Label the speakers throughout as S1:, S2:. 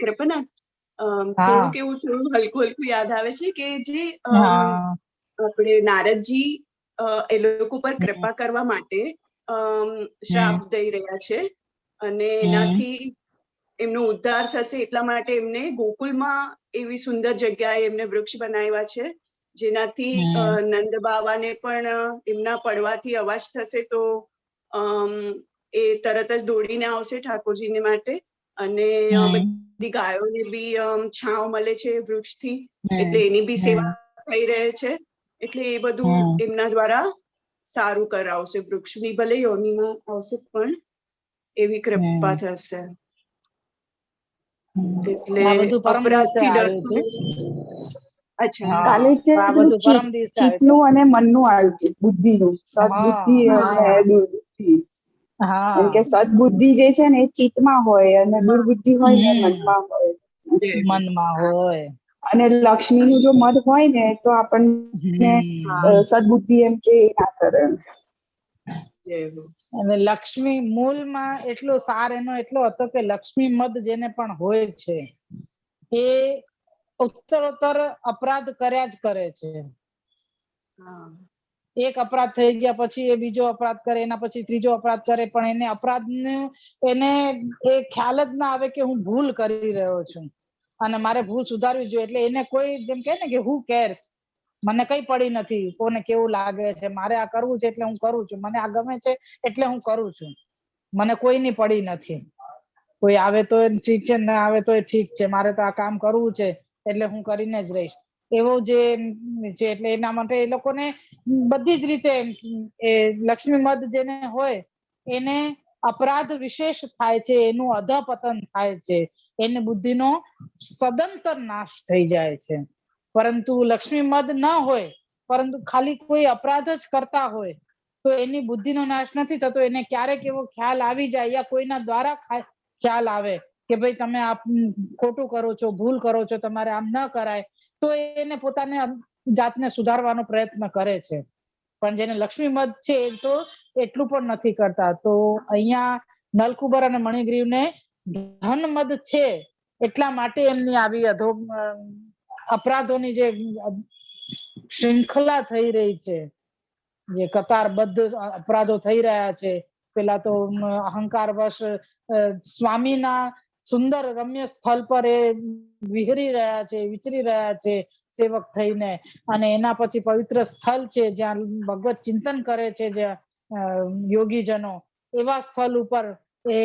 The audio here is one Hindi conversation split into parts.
S1: कृपानाथ
S2: हाँ
S1: થોડુંક એવું થોડું હલકું હલકું યાદ આવે છે કે જે
S2: हाँ
S1: આપણે નારદજી એ લોકો પર કૃપા કરવા માટે શ્રાપ દઈ રહ્યા છે અને એનાથી એમનો ઉદ્ધાર થશે એટલા માટે એમને ગોકુલમાં એવી સુંદર જગ્યાએ એમને વૃક્ષ બનાવ્યા છે જેનાથી નંદ બાવાને પણ એમના પડવાથી અવાજ થશે તો એ તરત જ દોડીને આવશે ઠાકોરજીને માટે અને બધી ગાયોને બી છાંવ મળે છે વૃક્ષથી એટલે એની બી સેવા થઈ રહે છે એટલે એ બધું એમના દ્વારા સારું કરાવશે વૃક્ષની ભલે યોનીમાં આવશે પણ એવી કૃપા થશે એટલે
S2: આ બધું પરમ દિવસે
S1: અપરાધથી
S2: આવ્યું
S1: ડરવું.
S2: હતું.
S1: અચ્છા
S3: કાલે છે
S2: આ બધું પરમ દિવસે આવ્યું
S3: ચિત્તનું અને મનનું આવ્યું હતું, બુદ્ધિનું, સદબુદ્ધિ અને દુર્બુદ્ધિ. એમ કે સદબુદ્ધિ જે છે ને એ ચિત્તમાં હોય અને દુર્બુદ્ધિ હોય ને મનમાં હોય.
S2: મનમાં હોય
S3: અને લક્ષ્મીનું જો મદ હોય ને તો આપણને સદબુદ્ધિ એમ કે ના કરે.
S2: અને લક્ષ્મી મૂળમાં એટલો સાર એનો એટલો હતો કે લક્ષ્મી મદ જેને પણ હોય છે એ ઉત્તરોત્તર અપરાધ કર્યા જ કરે છે. એક અપરાધ થઈ ગયા પછી એ બીજો અપરાધ કરે, એના પછી ત્રીજો અપરાધ કરે, પણ એને અપરાધનું એને એ ખ્યાલ જ ના આવે કે હું ભૂલ કરી રહ્યો છું અને મારે ભૂલ સુધારવી જોઈએ. એટલે એને કોઈ જેમ કહે ને કે હુ કેર્સ, મને કઈ પડી નથી, કોને કેવું લાગે છે, મારે આ કરવું છે એટલે હું કરું છું, મને આ ગમે છે એટલે હું કરું છું, મને કોઈની પડી નથી. કોઈ આવે તો ઠીક છે, ના આવે તો ઠીક છે, મારે તો આ કામ કરવું છે એટલે હું કરીને જ રહીશ, એવો જે છે. એટલે એના માટે એ લોકોને બધી જ રીતે એ લક્ષ્મી મદ જેને હોય એને અપરાધ વિશેષ થાય છે, એનું અધપતન થાય છે, એને બુદ્ધિનો સદંતર નાશ થઈ જાય છે. પરંતુ લક્ષ્મી મદ ન હોય પરંતુ ખાલી કોઈ અપરાધ જ કરતા હોય તો એની બુદ્ધિનો નાશ નથી થતો. એને ક્યારેક એવો ખ્યાલ આવી જાય યા કોઈના દ્વારા ખ્યાલ આવે કે ભાઈ તમે આ ખોટું કરો છો, ભૂલ કરો છો, તમારે આમ ન કરાય, તો એને પોતાને જાતને સુધારવાનો પ્રયત્ન કરે છે. પણ જેને લક્ષ્મી મદ છે એ તો એટલું પણ નથી કરતા. તો અહીંયા નલકુબર અને મણિગ્રીવને ધન મદ છે એટલા માટે એમની આવી અપરાધોની જે શૃંખલા થઈ રહી છે, જે કતારબદ્ધ અપરાધો થઈ રહ્યા છે, પેલા તો અહંકાર વશ સ્વામીના સુંદર રમ્ય સ્થળ પર એ વિહરી રહ્યા છે, વિચરી રહ્યા છે સેવક થઈને, અને એના પછી પવિત્ર સ્થળ છે જ્યાં ભગવત ચિંતન કરે છે, જ્યાં યોગીજનો, એવા સ્થળ ઉપર એ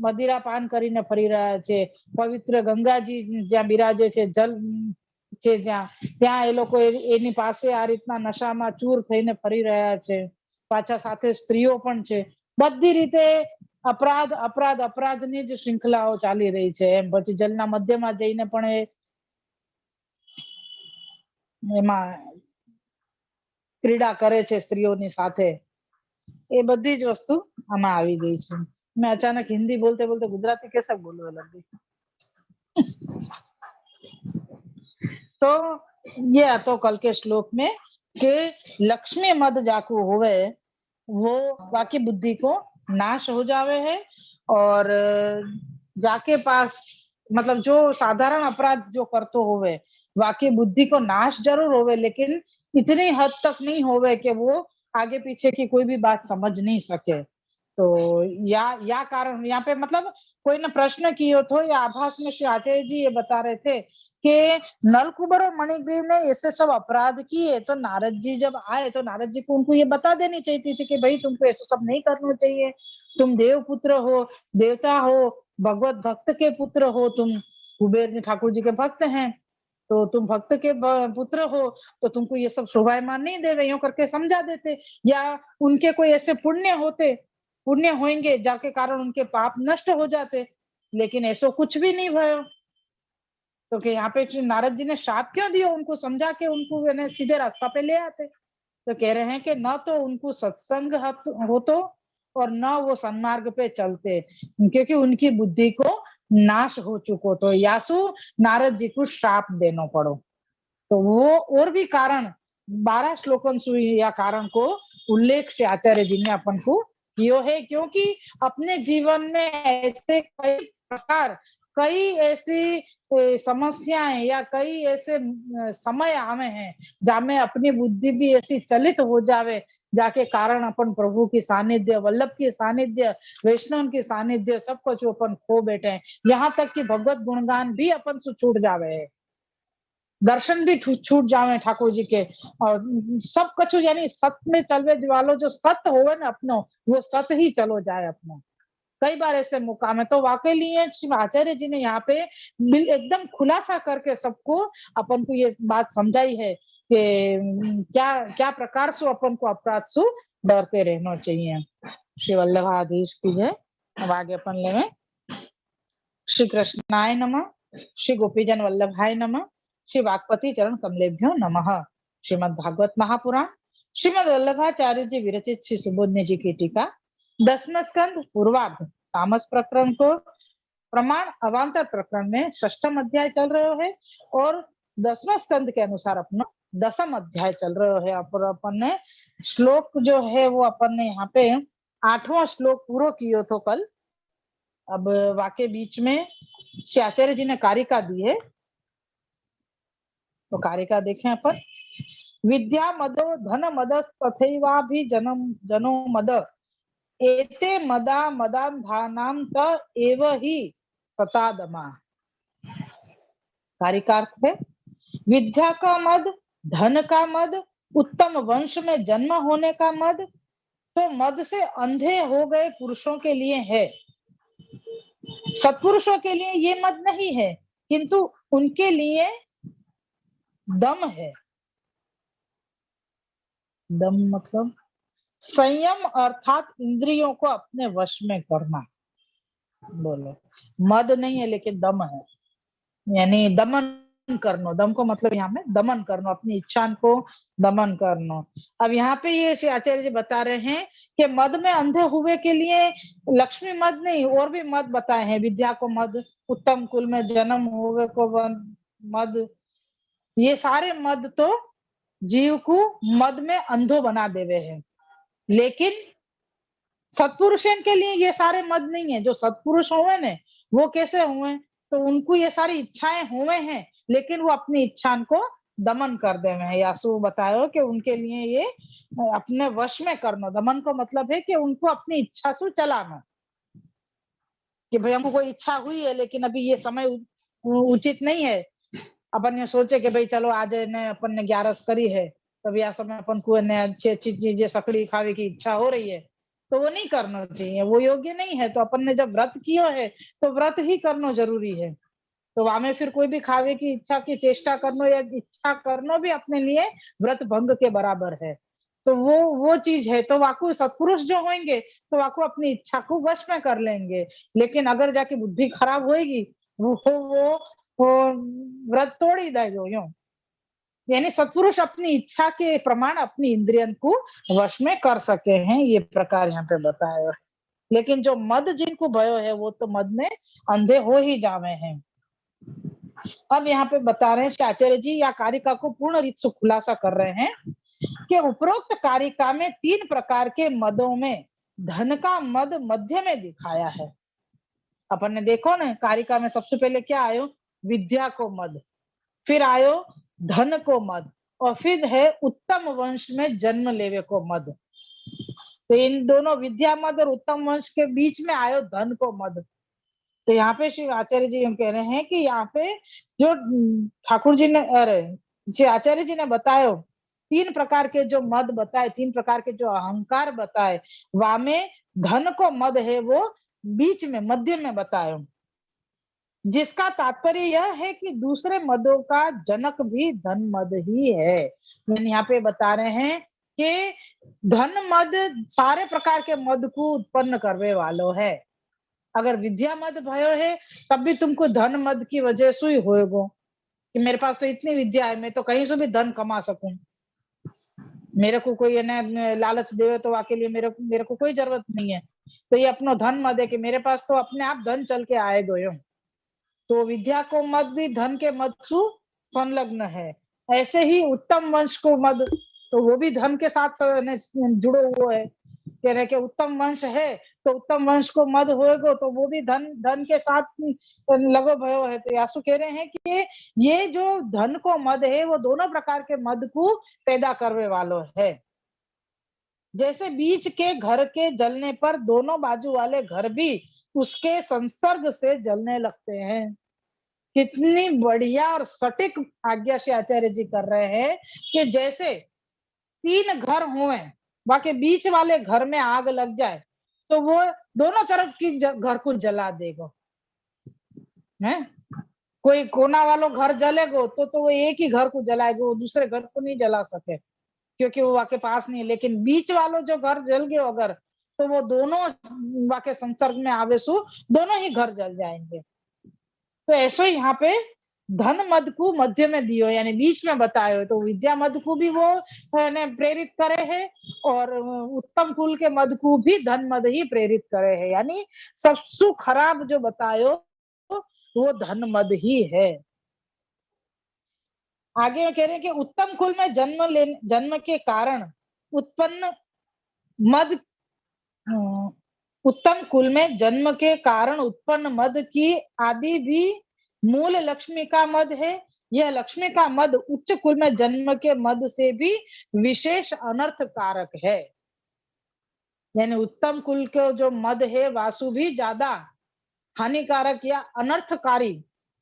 S2: મદિરા પાન કરીને ફરી રહ્યા છે. પવિત્ર ગંગાજી જ્યાં બિરાજે છે, જલ છે ત્યાં એ લોકો એની પાસે આ રીતના નશામાં ચૂર થઈને ફરી રહ્યા છે. પાછા સાથે સ્ત્રીઓ પણ છે. બધી રીતે અપરાધ અપરાધ અપરાધની જ શૃંખલાઓ ચાલી રહી છે. એમ પછી જલના મધ્યમાં જઈને પણ એમાં ક્રીડા કરે છે સ્ત્રીઓની સાથે. એ બધી જ વસ્તુ આમાં આવી ગઈ છે. मैं अचानक हिंदी बोलते बोलते गुजराती कैसा बोलने लगी. तो ये तो कल के श्लोक में कि लक्ष्मी मद जाकू होवे वो बाकी बुद्धि को नाश हो जावे है, और जाके पास मतलब जो साधारण अपराध जो करतो होवे बाकी बुद्धि को नाश जरूर होवे, लेकिन इतनी हद तक नहीं होवे कि वो आगे पीछे की कोई भी बात समझ नहीं सके. तो या कारण यहाँ पे मतलब कोई ने प्रश्न किया तो या आभास में श्री आचार्य जी ये बता रहे थे कि नलकुबर और मणिग्रीव ने ऐसे सब अपराध किए, तो नारद जी जब आए तो नारद जी को उनको ये बता देनी चाहिए थी कि भाई तुमको ऐसा सब नहीं करना चाहिए, तुम देव पुत्र हो, देवता हो, भगवत भक्त के पुत्र हो, तुम कुबेर ठाकुर जी के भक्त हैं, तो तुम भक्त के पुत्र हो तो तुमको ये सब शोभायमान नहीं देवे, यूं करके समझा देते, या उनके कोई ऐसे पुण्य होंगे जाके कारण उनके पाप नष्ट हो जाते, लेकिन ऐसा कुछ भी नहीं भयो. तो कि यहाँ पे नारद जी ने श्राप क्यों दिया, उनको समझा के उनको सीधे रास्ता पे ले आते. तो कह रहे हैं कि न तो उनको सत्संग हो तो और न वो सन्मार्ग पे चलते, क्योंकि उनकी बुद्धि को नाश हो चुको, तो यासु नारद जी को श्राप देना पड़ो. तो वो और भी कारण 12 श्लोकन से या कारण को उल्लेख से आचार्य जी ने अपन को कियो है, क्योंकि अपने जीवन में ऐसे कई प्रकार कई ऐसी समस्याएं या कई ऐसे समय आवे हैं जामे अपनी बुद्धि भी ऐसी चलित हो जावे जाके कारण अपन प्रभु की सानिध्य, वल्लभ की सानिध्य, वैष्णव की सानिध्य सब कुछ अपन खो बैठे हैं। यहाँ तक कि भगवत गुणगान भी अपन से छूट जावे है, दर्शन भी छूट जावे ठाकुर जी के, और सब कुछ यानी सत में चलवे वालो जो सत होवे ना अपनो, वो सत ही चलो जाए अपनो। कई बार ऐसे मुकाम है, तो वाकई लिए श्री आचार्य जी ने यहाँ पे एकदम खुलासा करके सबको अपन को ये बात समझाई है कि क्या क्या प्रकार से अपन को अपराध से डरते रहना चाहिए। श्री वल्लभाधीश की जय। अब आगे अपन लेवे। श्री कृष्णाय नमः, श्री गोपीजन वल्लभाय नमः, श्री वाक्पति चरण कमलेभ्यो नमः। श्रीमद् भागवत महापुराण श्रीमद् वल्लभाचार्य जी विरचित श्री सुबोधने जी की टीका 10वां स्कंद पूर्वार्ध तामस प्रकरण को प्रमाण अवान्तर प्रकरण में 6वां अध्याय चल रहे है और 10वां स्कंद के अनुसार अपना 10वां अध्याय चल रहे है। अपन ने श्लोक जो है वो अपन ने यहाँ पे 8वां श्लोक पूरा किया तो कल। अब वाके बीच में श्री आचार्य जी ने कारिका दी है, तो कारिका देखें अपन। विद्या मदो धन मदस तथैवा भी जनो मद एते मदा मदान्धानाम त एव ही सतादमा। कारिकार्थ है विद्या का मद, धन का मद, उत्तम वंश में जन्म होने का मद तो मद से अंधे हो गए पुरुषों के लिए है, सत्पुरुषों के लिए ये मद नहीं है, किंतु उनके लिए दम है। दम मतलब संयम अर्थात इंद्रियों को अपने वश में करना। बोलो मद नहीं है लेकिन दम है, यानी दमन करना। दम को मतलब यहाँ में दमन करना, अपनी इच्छा को दमन करना। अब यहाँ पे ये श्री आचार्य जी बता रहे हैं कि मद में अंधे हुए के लिए लक्ष्मी मद नहीं और भी मद बताए हैं। विद्या को मद, उत्तम कुल में जन्म हुए को मद, ये सारे मद तो जीव को मद में अंधो बना देवे हैं। लेकिन सत्पुरुषों के लिए ये सारे मद नहीं है। जो सत्पुरुष हुए ने वो कैसे हुए, तो उनको ये सारी इच्छाएं हुए हैं लेकिन वो अपनी इच्छा को दमन कर देवे हैं। यासु बतायो कि उनके लिए ये अपने वश में करना। दमन को मतलब है कि उनको अपनी इच्छा से चलाना, कि भाई हमको कोई इच्छा हुई है लेकिन अभी ये समय उचित नहीं है। अपन ये सोचे कि भाई चलो आज ने अपन ने 11 करी है, तब यह समय अपन को अच्छी अच्छी चीजें सकड़ी खावे की इच्छा हो रही है, तो वो नहीं करना चाहिए, वो योग्य नहीं है। तो अपन ने जब व्रत किया है तो व्रत ही करना जरूरी है। तो वहां में फिर कोई भी खावे की इच्छा की चेष्टा करना या इच्छा करना भी अपने लिए व्रत भंग के बराबर है। तो वो चीज है। तो वाकु सत्पुरुष जो होंगे तो वाकु अपनी इच्छा को वश में कर लेंगे। लेकिन अगर जाके बुद्धि खराब होएगी वो व्रत तोड़ ही देगा यूं। यानी सत्पुरुष अपनी इच्छा के प्रमाण अपनी इंद्रियन को वश में कर सके हैं, ये प्रकार यहाँ पे बताया। लेकिन जो मद जिनको भयो है वो तो मद में अंधे हो ही जावे हैं। अब यहाँ पे बता रहे हैं आचार्य जी या कारिका को पूर्ण रीत से खुलासा कर रहे हैं कि उपरोक्त कारिका में 3 प्रकार के मदों में धन का मद मध्य में दिखाया है। अपन ने देखो ना कारिका में सबसे पहले क्या आयो, विद्या को मद, फिर आयो धन को मद, और फिर है उत्तम वंश में जन्म लेवे को मद। तो इन दोनों विद्या मद और उत्तम वंश के बीच में आयो धन को मद। तो यहाँ पे श्री आचार्य जी हम कह रहे हैं कि यहाँ पे जो ठाकुर जी ने श्री आचार्य जी ने बतायो 3 प्रकार के जो मद बताए, 3 प्रकार के जो अहंकार बताए, वहां में धन को मद है वो बीच में मध्य में बतायो, जिसका तात्पर्य यह है कि दूसरे मदों का जनक भी धन मद ही है। यहाँ पे बता रहे हैं कि धन मद सारे प्रकार के मद को उत्पन्न करने वालों है। अगर विद्या मद भयो है तब भी तुमको धन मद की वजह से ही होएगो कि मेरे पास तो इतनी विद्या है, मैं तो कहीं से भी धन कमा सकूं। मेरे को कोई लालच देवे तो वाके लिए मेरे को कोई जरूरत नहीं है। तो ये अपना धन मद है कि मेरे पास तो अपने आप धन चल के आएगा। तो विद्या को मद भी धन के मद से संलग्न है। ऐसे ही उत्तम वंश को मद, तो वो भी धन के साथ जुड़ो हुआ है। कह रहे कि उत्तम वंश है तो उत्तम वंश को मद होएगो तो वो भी धन के साथ लगो भयो है। तो यासु कह रहे हैं कि ये जो धन को मद है वो दोनों प्रकार के मद को पैदा करने वालों है। जैसे बीच के घर के जलने पर दोनों बाजू वाले घर भी उसके संसर्ग से जलने लगते हैं। कितनी बढ़िया और सटीक आज्ञा से आचार्य जी कर रहे हैं कि जैसे 3 घर हुए, बाकी बीच वाले घर में आग लग जाए तो वो दोनों तरफ की घर को जला देगा है। कोई कोना वालों घर जलेगो तो वो एक ही घर को जलाएगा, वो दूसरे घर को नहीं जला सके क्योंकि वो वाके पास नहीं है। लेकिन बीच वालों जो घर जल गए अगर तो वो दोनों वाके संसर्ग में आवे सु दोनों ही घर जल जाएंगे। तो ऐसे यहाँ पे धन मद को मध्य में दियो यानी बीच में बतायो, तो विद्या मद को भी वो प्रेरित करे है और उत्तम कुल के मद को भी धन मद ही प्रेरित करे है। यानी सबसे खराब जो बतायो वो धन मद ही है। आगे कह रहे हैं कि उत्तम कुल में जन्म के कारण उत्पन्न मद, उत्तम कुल में जन्म के कारण उत्पन्न मद की आदि भी मूल लक्ष्मी का मद है। यह लक्ष्मी का मद उच्च कुल में जन्म के मद से भी विशेष अनर्थ कारक है। यानी उत्तम कुल के जो मद है वासु भी ज्यादा हानिकारक या अनर्थकारी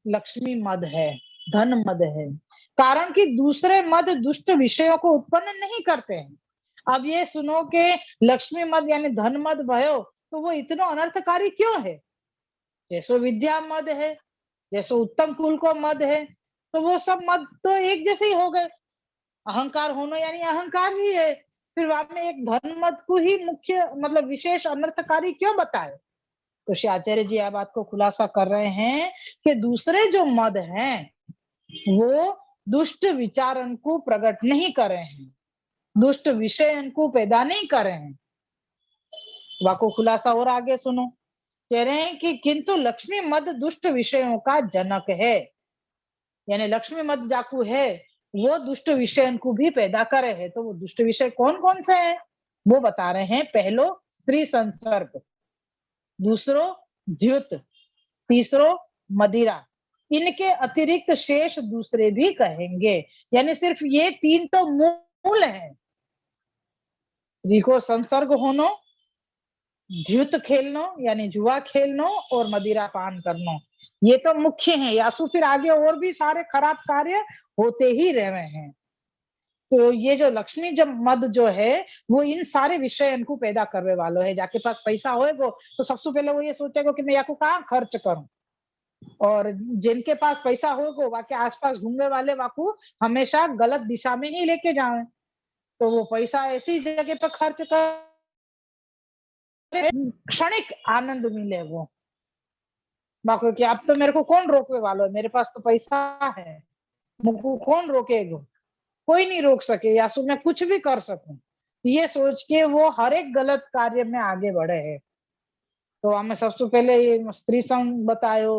S2: लक्ष्मी मद है, धन मद है। कारण कि दूसरे मद दुष्ट विषयों को उत्पन्न नहीं करते हैं। अब ये सुनो कि लक्ष्मी मद यानी धन मद भयो तो वो इतना अनर्थकारी क्यों है? जैसे विद्या मद है, जैसे उत्तम कुल को मद है, तो वो सब मद तो एक जैसे ही हो गए। अहंकार होना यानी अहंकार ही है, फिर बाद में एक धन मद को ही मुख्य मतलब विशेष अनर्थकारी क्यों बताए? तो श्री आचार्य जी यह बात को खुलासा कर रहे हैं कि दूसरे जो मद हैं वो दुष्ट विचारन को प्रकट नहीं करे हैं, दुष्ट विषयन को पैदा नहीं करे हैं। वाको खुलासा और आगे सुनो, कह रहे हैं कि किंतु लक्ष्मी मद दुष्ट विषयों का जनक है। यानी लक्ष्मी मद जाकू है वो दुष्ट विषयन को भी पैदा करे है। तो वो दुष्ट विषय कौन कौन से हैं वो बता रहे हैं। पहलो स्त्री संसर्ग, दूसरो द्युत, तीसरो मदिरा। इनके अतिरिक्त शेष दूसरे भी कहेंगे। यानी सिर्फ ये 3 तो मूल हैं। स्त्री को संसर्ग होनो, द्युत खेलनो यानी जुआ खेलनो और मदिरा पान करनो, ये तो मुख्य हैं। यासु फिर आगे और भी सारे खराब कार्य होते ही रहे हैं। तो ये जो लक्ष्मी जब मद जो है वो इन सारे विषय इनको पैदा करने वालों है। जाके पास पैसा होएगो तो सबसे पहले वो ये सोचेगा कि मैं या को कहाँ खर्च करूं, और जिनके पास पैसा होगा वाके आसपास घूमने वाले वाकू हमेशा गलत दिशा में ही लेके जाए। तो वो पैसा ऐसी जगह पर खर्च कर क्षणिक आनंद मिले वो बाकी कि अब तो मेरे को कौन रोकने वाला है, मेरे पास तो पैसा है, मुझको कौन रोकेगा, कोई नहीं रोक सके या सो मैं कुछ भी कर सकूं, ये सोच के वो हर एक गलत कार्य में आगे बढ़े है। तो हमें सबसे पहले ये स्त्री संग बतायो,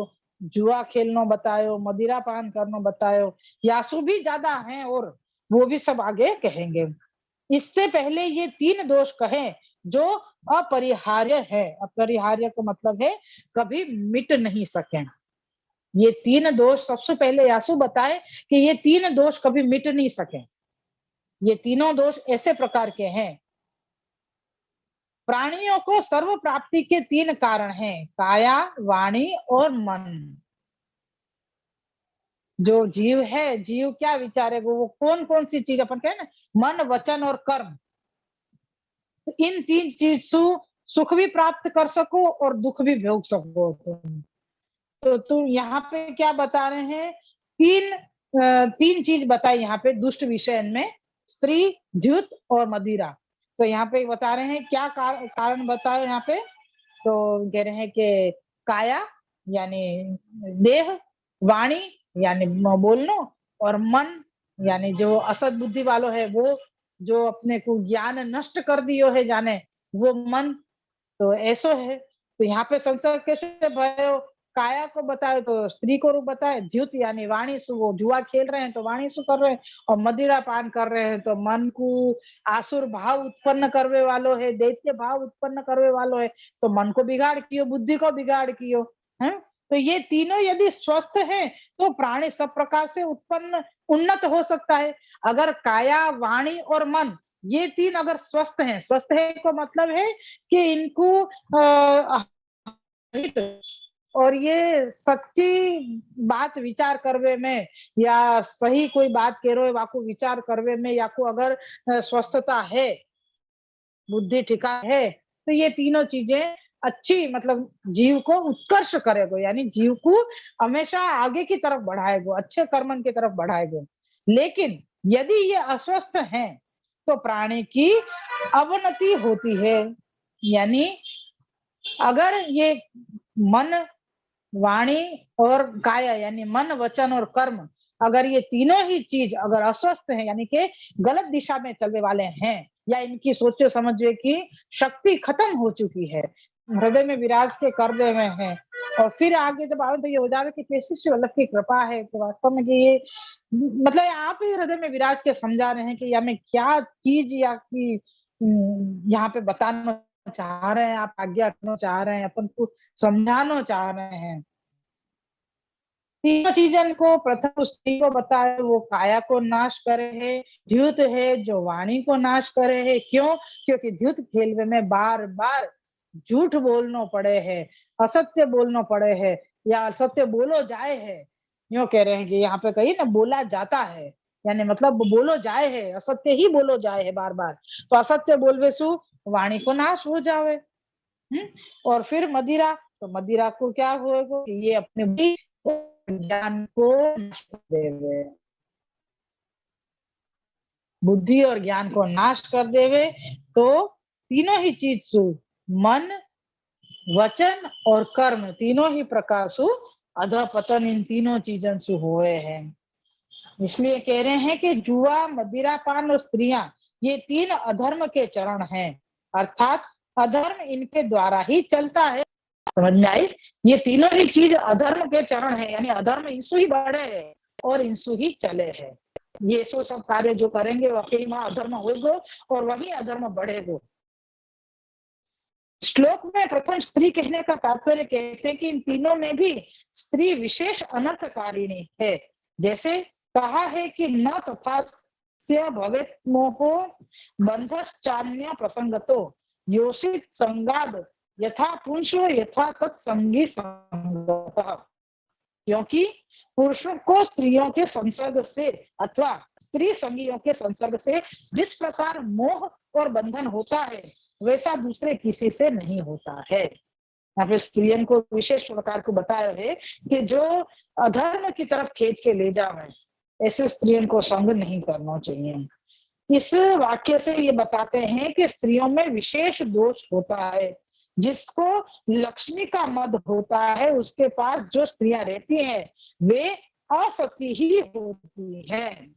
S2: जुआ खेलना बतायो, मदिरा पान करना बतायो, यासु भी ज्यादा हैं और वो भी सब आगे कहेंगे। इससे पहले ये 3 दोष कहे जो अपरिहार्य है। अपरिहार्य का मतलब है कभी मिट नहीं सके। ये 3 दोष सबसे पहले यासु बताए कि ये 3 दोष कभी मिट नहीं सके। ये तीनों दोष ऐसे प्रकार के हैं। प्राणियों को सर्व प्राप्ति के 3 कारण हैं, काया, वाणी और मन। जो जीव है, जीव क्या विचारेगा, वो कौन कौन सी चीज अपन कहे ना, मन, वचन और कर्म, इन 3 चीज सुख भी प्राप्त कर सको और दुख भी भोग सको। तो तुम यहाँ पे क्या बता रहे हैं, 3 चीज बताई यहाँ पे दुष्ट विषय में, स्त्री, द्युत और मदिरा। तो यहाँ पे बता रहे हैं क्या कारण बताओ यहाँ पे। तो कह रहे हैं कि काया यानी देह, वाणी यानी बोलनो, और मन यानी जो असद बुद्धि वालों है, वो जो अपने को ज्ञान नष्ट कर दियो है जाने, वो मन। तो ऐसो है। तो यहाँ पे संसर्ग कैसे भयो, काया को बताए तो स्त्री को रूप बताए, द्युत यानी वाणी सु, वो जुआ खेल रहे हैं तो वाणी सु कर रहे हैं, और मदिरा पान कर रहे हैं तो मन को आसुर भाव उत्पन्न करवे वालो है, दैत्य भाव उत्पन्न करवे वालो है, तो मन को बिगाड़ कियो, बुद्धि को बिगाड़ कियो है। तो ये तीनों यदि स्वस्थ हैं तो प्राणी सब प्रकार से उत्पन्न उन्नत हो सकता है। अगर काया, वाणी और मन ये तीन अगर स्वस्थ हैं, स्वस्थ है को मतलब है कि इनको और ये सच्ची बात विचार करवे में, या सही कोई बात कह रहे हो वाको विचार करवे में, या को अगर स्वस्थता है, बुद्धि ठिकाना है, तो ये तीनों चीजें अच्छी मतलब जीव को उत्कर्ष करेगा, यानी जीव को हमेशा आगे की तरफ बढ़ाएगा, अच्छे कर्मन की तरफ बढ़ाएगा। लेकिन यदि ये अस्वस्थ हैं तो प्राणी की अवनति होती है। यानी अगर ये मन, वाणी और काया यानी मन, वचन और कर्म, अगर ये तीनों ही चीज अगर अस्वस्थ हैं, यानी कि गलत दिशा में चलने वाले हैं, या इनकी सोचे समझे की शक्ति खत्म हो चुकी है, हृदय में विराज के कर दे में है, और फिर आगे जब आवे तो ये हो जावे कि कैसी श्री वल्लभ की कृपा है कि वास्तव में कि ये मतलब आप ही हृदय में विराज के समझा रहे हैं कि या में क्या चीज या कि यहाँ पे बताना चाह रहे हैं, आप आज्ञा करना चाह रहे हैं, अपन को समझाना चाह रहे हैं। तीनों चीजन को प्रथम स्त्री को बताए, वो काया को नाश करे है, द्युत है जो वाणी को नाश करे है। क्यों? क्योंकि द्युत खेलवे में बार बार झूठ बोलना पड़े है, असत्य बोलना पड़े है, या असत्य बोलो जाए है, यूं कह रहे हैं कि यहाँ पे कही ना बोला जाता है, यानी मतलब बोलो जाए है, असत्य ही बोलो जाए है बार बार, तो असत्य बोलवे सु वाणी को नाश हो जावे। और फिर मदिरा, तो मदिरा को क्या होगा, ये अपने ज्ञान को नाश कर देवे, बुद्धि और ज्ञान को नाश कर देवे। तो तीनों ही चीज सु मन, वचन और कर्म तीनों ही प्रकार सु अधपतन इन तीनों चीजन से हुए हैं। इसलिए कह रहे हैं कि जुआ, मदिरापान और स्त्रियां ये तीन अधर्म के चरण हैं, अर्थात अधर्म इनके द्वारा ही चलता है। समझ में आई? ये तीनों ही चीज अधर्म के चरण है, यानी अधर्म इंसु ही बढ़े है और इंसु ही चले है। ये सो सब कार्य जो करेंगे वही वहां अधर्म होगा और वही अधर्म बढ़ेगा। श्लोक में प्रथम स्त्री कहने का तात्पर्य कहते हैं कि इन तीनों में भी स्त्री विशेष अनर्थकारिणी है। जैसे कहा है कि न तथा से भवेत् मोहो बंधश्चान्य प्रसंगतो योषित संगाद यथा पुंसो यथा तत्संगी संगतः। क्योंकि पुरुषों को स्त्रियों के संसर्ग से अथवा स्त्री संगियों के संसर्ग से जिस प्रकार मोह और बंधन होता है वैसा दूसरे किसी से नहीं होता है। यहाँ पे स्त्रियों को विशेष प्रकार को बताया है कि जो अधर्म की तरफ खींच के ले जावे ऐसे स्त्रियों को संग नहीं करना चाहिए। इस वाक्य से ये बताते हैं कि स्त्रियों में विशेष दोष होता है। जिसको लक्ष्मी का मद होता है उसके पास जो स्त्रियां रहती हैं वे असती ही होती हैं।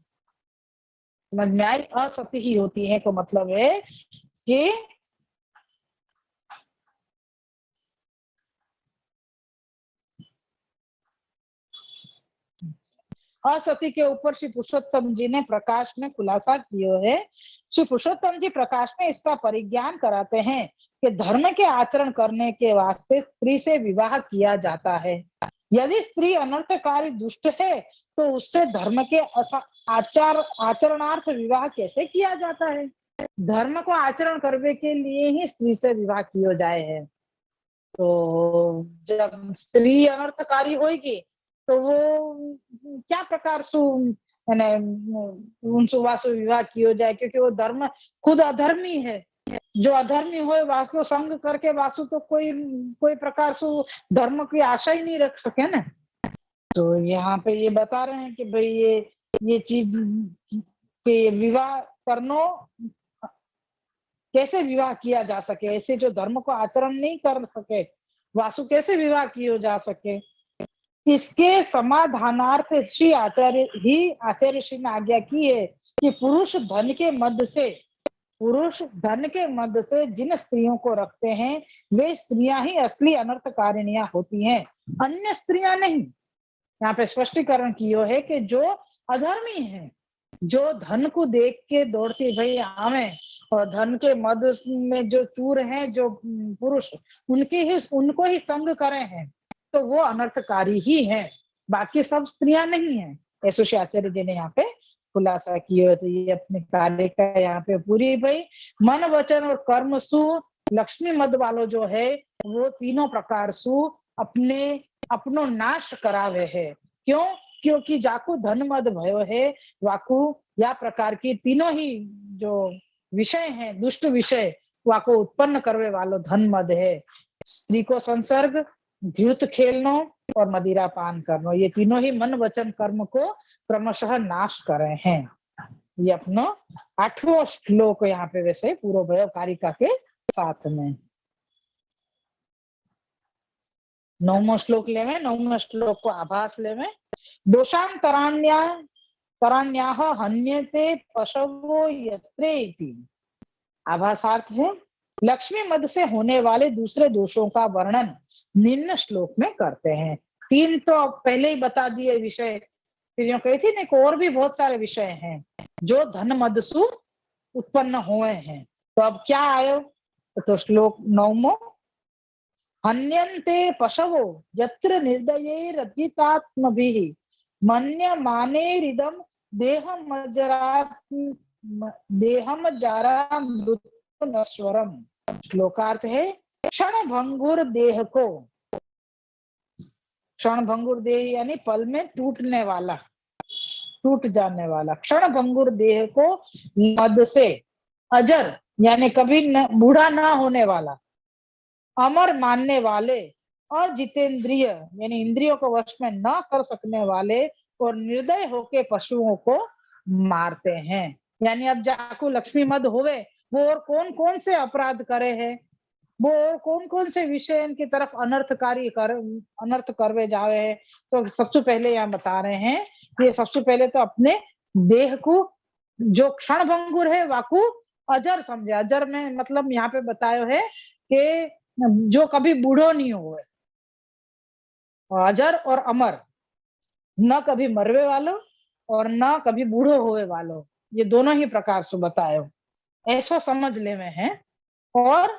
S2: समझ में आई? असती ही होती है तो मतलब है कि असती के ऊपर श्री पुरुषोत्तम जी ने प्रकाश में खुलासा किया है। श्री पुरुषोत्तम जी प्रकाश में इसका परिज्ञान कराते हैं कि धर्म के आचरण करने के वास्ते स्त्री से विवाह किया जाता है। यदि स्त्री अनर्थकारी दुष्ट है तो उससे धर्म के आचरणार्थ विवाह कैसे किया जाता है? धर्म को आचरण करने के लिए ही स्त्री से विवाह किया जाए है। तो जब स्त्री अनर्थकारी होगी तो वो क्या प्रकार से उनसे वासु विवाह किया जाए, क्योंकि वो धर्म खुद अधर्मी है। जो अधर्मी हो वासु संग करके वासु तो कोई प्रकार से धर्म की आशा ही नहीं रख सके ना। तो यहाँ पे ये बता रहे हैं कि भाई ये चीज पे विवाह करनो कैसे विवाह किया जा सके, ऐसे जो धर्म को आचरण नहीं कर सके वासु कैसे विवाह किया जा सके। इसके समाधानार्थ श्री आचार्य श्री ने आज्ञा की है कि पुरुष धन के मद से जिन स्त्रियों को रखते हैं वे स्त्रियां ही असली अनर्थकारिणियां होती हैं अन्य स्त्रियां नहीं। यहाँ पे स्पष्टीकरण किया है कि जो अधर्मी है, जो धन को देख के दौड़ती भाई हमें, और धन के मद में जो चूर हैं, जो पुरुष, उनको ही संग करे हैं, तो वो अनर्थकारी ही है, बाकी सब स्त्रियां नहीं है। ऐसे आचार्य जी ने यहाँ पे खुलासा किया। तो ये अपने कार्य का यहाँ पे पूरी भाई मन वचन और कर्म सु लक्ष्मी मद वालों जो है वो तीनों प्रकार सु अपनो नाश करावे है। क्यों? क्योंकि जाकू धन मद भयो है, वाकू या प्रकार की तीनों ही जो विषय हैं, दुष्ट विषय, वाको उत्पन्न करवे वालो धन मद है। स्त्री को संसर्ग, द्युत खेलनो और मदिरा पान करनो, ये तीनों ही मन वचन कर्म को क्रमशः नाश करे हैं। ये अपनो 8वां श्लोक यहाँ पे वैसे पूर्व भयो कारिका के साथ में। 9वां श्लोक लेवे, 9वां श्लोक को आभास लेवे। दोषांतराण्याः हन्यते पशवो यत्रे इति। आभासार्थ है लक्ष्मी मद से होने वाले दूसरे दोषों का वर्णन निम्न श्लोक में करते हैं। 3 तो पहले ही बता दिए विषय, फिर यूं कही थी ना, और भी बहुत सारे विषय हैं जो धन मद से उत्पन्न हुए हैं। तो अब क्या आयो? तो श्लोक 9वां, हन्यन्ते पशवो यत्र निर्दयैरर्जितात्मभिः मन्यमानेरिदं देहमज्जरा मृत्यु नश्वरम। श्लोकार्थ है क्षण भंगुर देह को, क्षण भंगुर देह यानी पल में टूटने वाला, टूट जाने वाला, क्षण भंगुर देह को मद से, अजर यानी कभी बूढ़ा ना होने वाला, अमर मानने वाले, और जितेंद्रिय यानी इंद्रियों को वश में न कर सकने वाले और निर्दय होके पशुओं को मारते हैं। यानी अब जाकू लक्ष्मी मद होवे, वो और कौन कौन से अपराध करे हैं, वो और कौन कौन से विषय इनकी तरफ अनर्थ करवे जावे है। तो सबसे पहले यहाँ बता रहे हैं, ये सबसे पहले तो अपने देह को जो क्षण भंगुर है वाकू अजर समझे। अजर में मतलब यहाँ पे बताया है कि जो कभी बूढ़ो नहीं हुए, अजर और अमर, न कभी मरवे वालो और न कभी बूढ़ो होवे वालो, ये दोनों ही प्रकार से बतायो, ऐसा समझ ले में है। और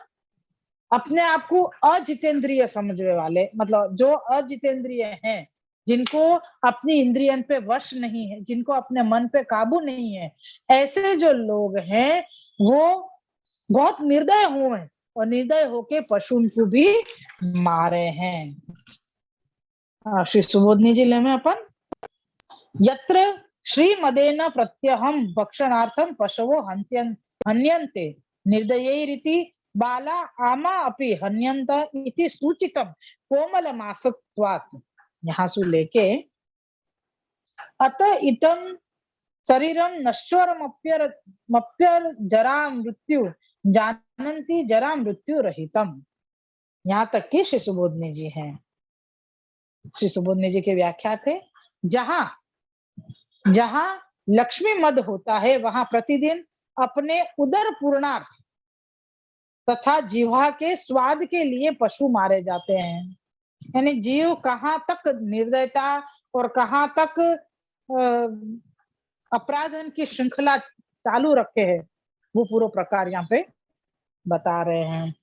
S2: अपने आप को अजितेंद्रिय समझने वाले, मतलब जो अजितेंद्रिय हैं, जिनको अपनी इंद्रियन पे वश नहीं है, जिनको अपने मन पे काबू नहीं है, ऐसे जो लोग हैं वो बहुत निर्दय हुए और निर्दय होके पशु को भी मारे हैं। श्री सुबोधनी जी में अपन, यत्र श्रीमदेन प्रत्यहम भक्षणार्थम पशवो हन्यन्ते निर्दयैरिति बाला आमा अपि हन्यन्त इति सूचितम कोमल मासत्वात्। यहाँ से लेके अत इतम शरीरम नश्वरमप्यर जरा मृत्यु जानन्ति जरा मृत्यु रहितम। यहाँ तक कि श्री सुबोधनी जी हैं। श्री सुबोधनी जी के व्याख्या थे, जहां जहां लक्ष्मी मद होता है वहां प्रतिदिन अपने उदर पूर्णार्थ तथा जीवा के स्वाद के लिए पशु मारे जाते हैं। यानी जीव कहाँ तक निर्दयता और कहाँ तक अपराधन की श्रृंखला चालू रखे हैं, वो पूरा प्रकार यहाँ पे बता रहे हैं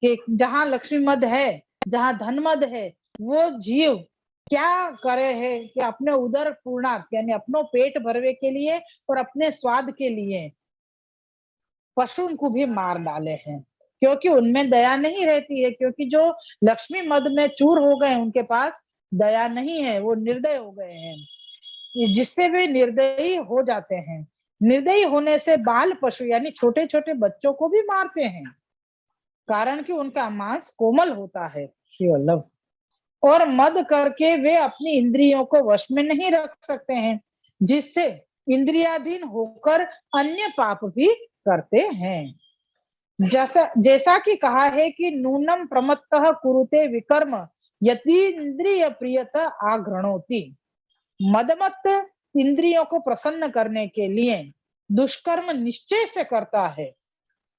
S2: कि जहां लक्ष्मी मद है, जहां धन मद है, वो जीव क्या करे है कि अपने उदर पूर्णार्थ यानी अपनो पेट भरवे के लिए और अपने स्वाद के लिए पशु को भी मार डाले हैं, क्योंकि उनमें दया नहीं रहती है। क्योंकि जो लक्ष्मी मद में चूर हो गए, उनके पास दया नहीं है, वो निर्दय हो गए हैं, जिससे वे निर्दयी हो जाते हैं। निर्दयी होने से बाल पशु यानी छोटे छोटे बच्चों को भी मारते हैं, कारण कि उनका मांस कोमल होता है श्री वल्लभ, और मद करके वे अपनी इंद्रियों को वश में नहीं रख सकते हैं, जिससे इंद्रियाधीन होकर अन्य पाप भी करते हैं। जैसा कि कहा है कि नूनम प्रमत्तः कुरुते विकर्म यति इंद्रिय प्रियत आघ्रणोति। मदमत्त इंद्रियों को प्रसन्न करने के लिए दुष्कर्म निश्चय से करता है,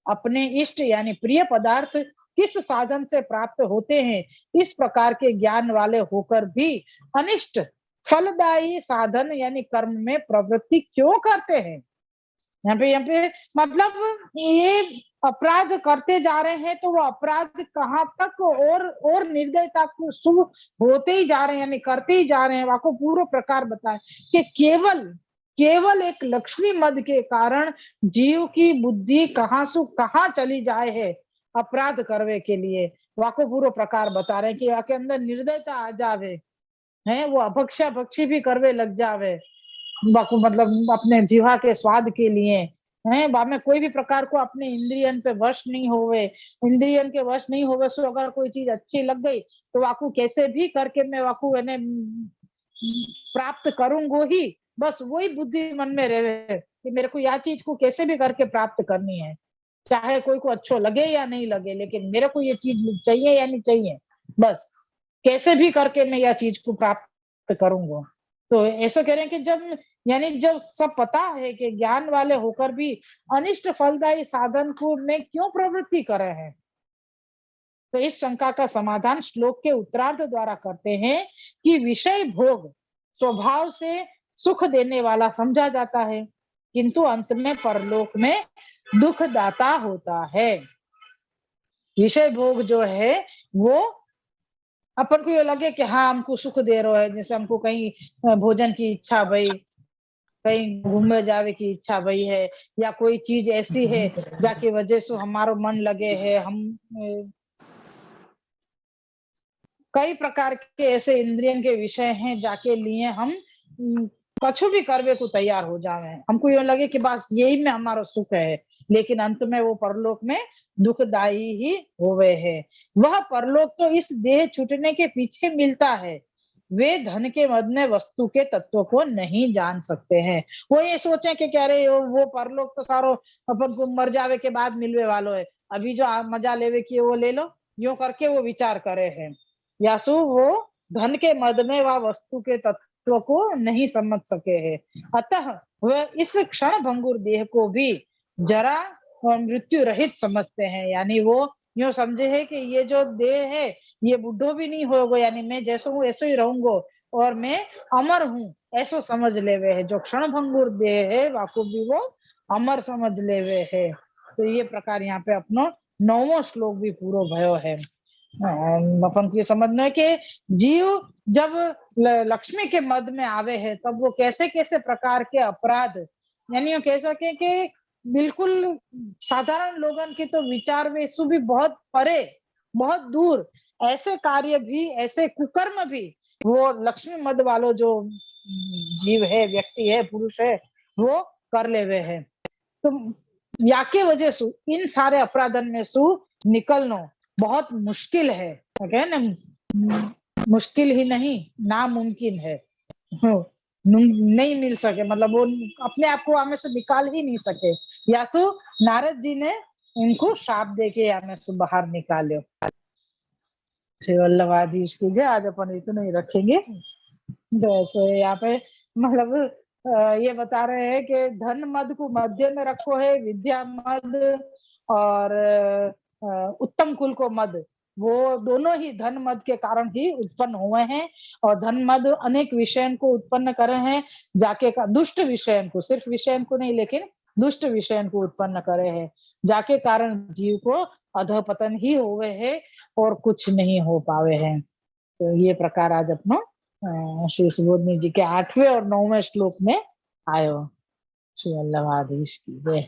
S2: अपने इष्ट यानी प्रिय पदार्थ किस साधन से प्राप्त होते हैं, इस प्रकार के ज्ञान वाले होकर भी अनिष्ट फलदायी साधन यानी कर्म में प्रवृत्ति क्यों करते हैं। यहाँ पे मतलब ये अपराध करते जा रहे हैं, तो वो अपराध कहाँ तक और निर्दयता को शुभ होते ही जा रहे हैं, यानी करते ही जा रहे हैं। आपको पूरा प्रकार बताए कि केवल एक लक्ष्मी मद के कारण जीव की बुद्धि कहाँ से कहाँ चली जाए है अपराध करवे के लिए। वाको पूरा प्रकार बता रहे हैं कि वाके अंदर निर्दयता आ जावे है, वो अभक्षा भक्षी भी करवे लग जावे, मतलब अपने जीवा के स्वाद के लिए है, में कोई भी प्रकार को अपने इंद्रियन पे वश नहीं होवे, इंद्रियन के वश नहीं होवे। सो अगर कोई चीज अच्छी लग गई तो वाकू कैसे भी करके मैं वाकू प्राप्त करूंगो ही, बस वही बुद्धि मन में रहे कि मेरे को यह चीज को कैसे भी करके प्राप्त करनी है, चाहे कोई को अच्छो लगे या नहीं लगे, लेकिन मेरे को ये चीज चाहिए या नहीं चाहिए, बस कैसे भी करके मैं यह चीज को प्राप्त करूंगा। तो ऐसा कह रहे हैं कि जब सब पता है कि ज्ञान वाले होकर भी अनिष्ट फलदायी साधन को में क्यों प्रवृत्ति कर रहे हैं, तो इस शंका का समाधान श्लोक के उत्तरार्ध द्वारा करते हैं कि विषय भोग स्वभाव से सुख देने वाला समझा जाता है, किंतु अंत में परलोक में दुखदाता होता है। विषय भोग जो है वो अपन को ये लगे कि हाँ हमको सुख दे रहा है, जैसे हमको कहीं भोजन की इच्छा भई, कहीं घूमने जावे की इच्छा भई है, या कोई चीज ऐसी है जाके वजह से हमारो मन लगे है, हम कई प्रकार के ऐसे इंद्रियन के विषय हैं जाके लिए हम कुछ भी करवे को तैयार हो जावे, हमको ये लगे कि बस यही में हमारा सुख है, लेकिन अंत में वो परलोक में दुखदायी ही होवे है। वह परलोक तो इस देह छूटने के पीछे मिलता है, वे धन के मद में वस्तु के तत्व को नहीं जान सकते हैं। वो ये सोचे कि कह रहे वो परलोक तो सारो अपन को मर जावे के बाद मिलवे वालो है, अभी जो मजा लेवे की वो ले लो, यूं करके वो विचार करे हैं। यासु वो धन के मद में वह वस्तु के तत्व को नहीं समझ सके हैं, अतः वह इस क्षण भंगुर देह को भी जरा और मृत्यु रहित समझते हैं, यानी वो यूं समझे है कि ये जो देह है ये बुढ़ो भी नहीं होगा, यानी मैं जैसा हूँ ऐसे ही रहूंगा और मैं अमर हूँ ऐसा समझ लेवे है। जो क्षण भंगुर देह है वाको भी वो अमर समझ लेवे है। तो ये प्रकार यहाँ पे अपनो 9वां श्लोक भी पूरा भयो है। अपन को ये समझना है कि जीव जब लक्ष्मी के मद में आवे है तब वो कैसे कैसे प्रकार के अपराध, यानी वो कह सके कि बिल्कुल साधारण लोगन के तो विचार में इसु भी बहुत परे बहुत दूर ऐसे कार्य भी, ऐसे कुकर्म भी वो लक्ष्मी मद वालों जो जीव है, व्यक्ति है, पुरुष है, वो कर लेवे है। तो या के वजह से इन सारे अपराधन में सु निकलना बहुत मुश्किल है, ना मुश्किल ही नहीं नामुमकिन है, नहीं मिल सके, मतलब वो अपने आप को हमें से निकाल ही नहीं सके। यासु नारद जी ने उनको शाप देके हमें से बाहर निकाले। श्री वल्लभाधीश की जय। आज अपन इतना ही रखेंगे। तो ऐसे यहाँ पे मतलब ये बता रहे हैं कि धन मद को मध्य में रखो है, विद्या मद और उत्तम कुल को मद, वो दोनों ही धन मद के कारण ही उत्पन्न हुए हैं, और धन मद अनेक विषयन को उत्पन्न करे हैं, जाके का दुष्ट विषयन को, सिर्फ विषयन को नहीं लेकिन दुष्ट विषयन को उत्पन्न करे हैं, जाके कारण जीव को अधपतन ही हुए है और कुछ नहीं हो पावे हैं। तो ये प्रकार आज अपनो श्री सुबोधनी जी के 8वें और 9वें श्लोक में आयो। श्री वल्लभाधीश की जय।